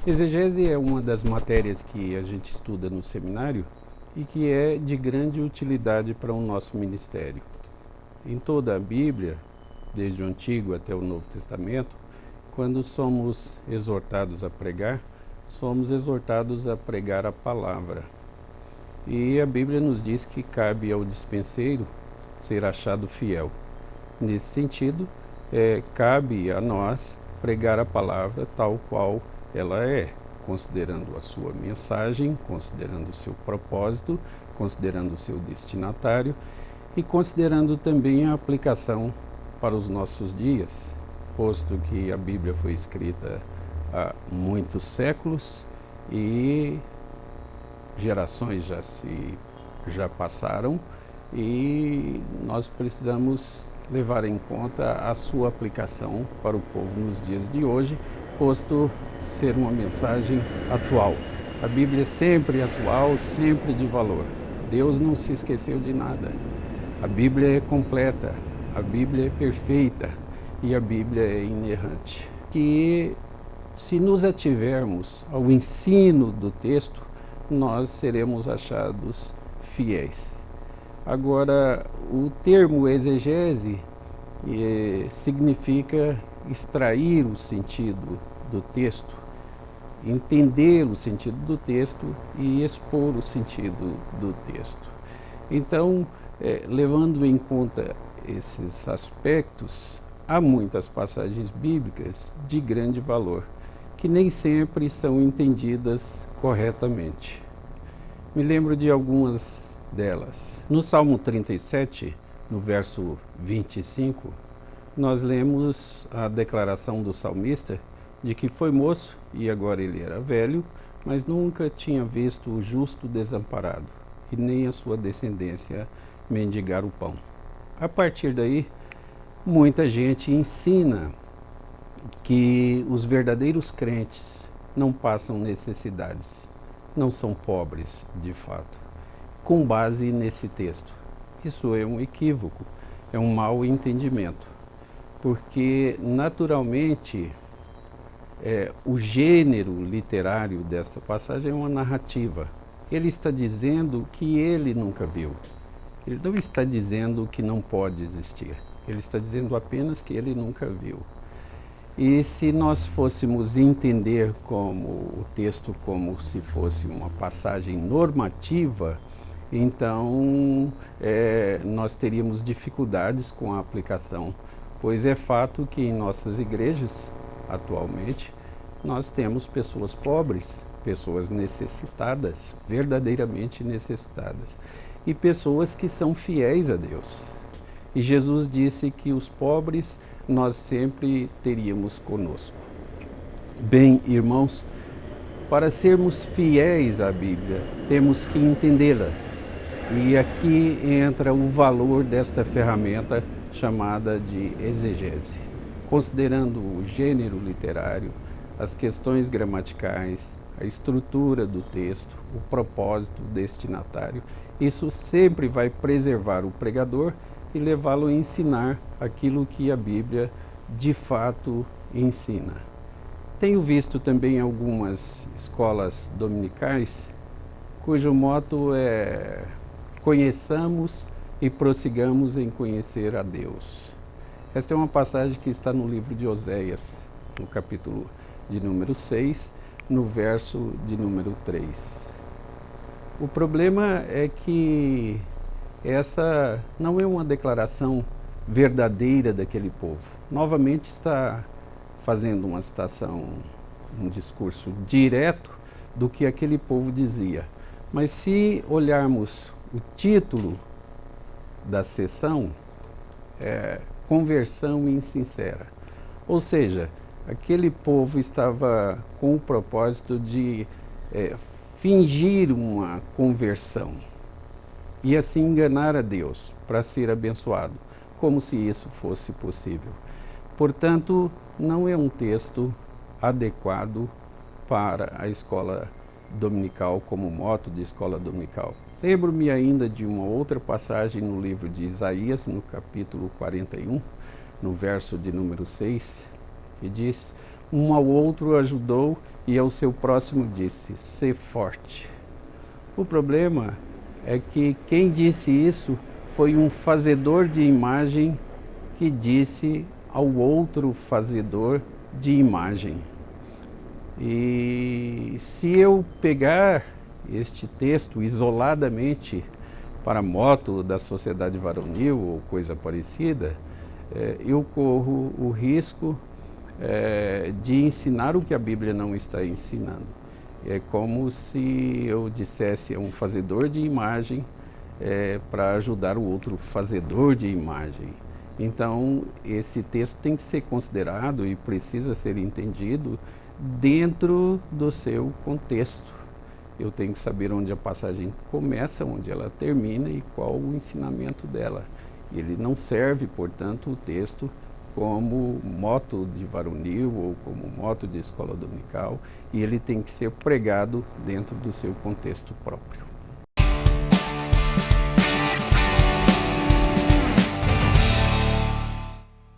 Exegese é uma das matérias que a gente estuda no seminário e que é de grande utilidade para o nosso ministério. Em toda a Bíblia, desde o Antigo até o Novo Testamento, quando somos exortados a pregar, somos exortados a pregar a palavra. E a Bíblia nos diz que cabe ao dispenseiro ser achado fiel. Nesse sentido, cabe a nós pregar a palavra tal qual ela é, considerando a sua mensagem, considerando o seu propósito, considerando o seu destinatário e considerando também a aplicação para os nossos dias, posto que a Bíblia foi escrita há muitos séculos e gerações já passaram e nós precisamos levar em conta a sua aplicação para o povo nos dias de hoje, posto ser uma mensagem atual. A Bíblia é sempre atual, sempre de valor. Deus não se esqueceu de nada. A Bíblia é completa, a Bíblia é perfeita e a Bíblia é inerrante. Que se nos ativermos ao ensino do texto, nós seremos achados fiéis. Agora, o termo exegese significa extrair o sentido do texto, entender o sentido do texto e expor o sentido do texto. Então, levando em conta esses aspectos, há muitas passagens bíblicas de grande valor, que nem sempre são entendidas corretamente. Me lembro de algumas delas. No Salmo 37, no verso 25, nós lemos a declaração do salmista de que foi moço e agora ele era velho, mas nunca tinha visto o justo desamparado e nem a sua descendência mendigar o pão. A partir daí, muita gente ensina que os verdadeiros crentes não passam necessidades, não são pobres de fato, com base nesse texto. Isso é um equívoco, é um mau entendimento, porque naturalmente o gênero literário dessa passagem é uma narrativa. Ele está dizendo que ele nunca viu. Ele não está dizendo que não pode existir. Ele está dizendo apenas que ele nunca viu. E se nós fôssemos entender o texto como se fosse uma passagem normativa, então nós teríamos dificuldades com a aplicação, pois é fato que em nossas igrejas, atualmente, nós temos pessoas pobres, pessoas necessitadas, verdadeiramente necessitadas, e pessoas que são fiéis a Deus. E Jesus disse que os pobres nós sempre teríamos conosco. Bem, irmãos, para sermos fiéis à Bíblia, temos que entendê-la. E aqui entra o valor desta ferramenta chamada de exegese. Considerando o gênero literário, as questões gramaticais, a estrutura do texto, o propósito destinatário, isso sempre vai preservar o pregador e levá-lo a ensinar aquilo que a Bíblia de fato ensina. Tenho visto também algumas escolas dominicais cujo moto é conheçamos e prossigamos em conhecer a Deus. Esta é uma passagem que está no livro de Oséias, no capítulo de número 6, no verso de número 3. O problema é que essa não é uma declaração verdadeira daquele povo. Novamente está fazendo uma citação, um discurso direto do que aquele povo dizia. Mas se olharmos o título da sessão, conversão insincera. Ou seja, aquele povo estava com o propósito de fingir uma conversão e assim enganar a Deus para ser abençoado, como se isso fosse possível. Portanto, não é um texto adequado para a escola dominical, como moto de escola dominical. Lembro-me ainda de uma outra passagem no livro de Isaías, no capítulo 41, no verso de número 6, que diz: um ao outro ajudou e ao seu próximo disse: "Sê forte". O problema é que quem disse isso foi um fazedor de imagem que disse ao outro fazedor de imagem. E se eu pegar este texto isoladamente para moto da sociedade varonil ou coisa parecida, eu corro o risco de ensinar o que a Bíblia não está ensinando. É como se eu dissesse a um fazedor de imagem para ajudar o outro fazedor de imagem. Então, esse texto tem que ser considerado e precisa ser entendido dentro do seu contexto. Eu tenho que saber onde a passagem começa, onde ela termina e qual o ensinamento dela. Ele não serve, portanto, o texto como moto de varonil ou como moto de escola dominical, e ele tem que ser pregado dentro do seu contexto próprio.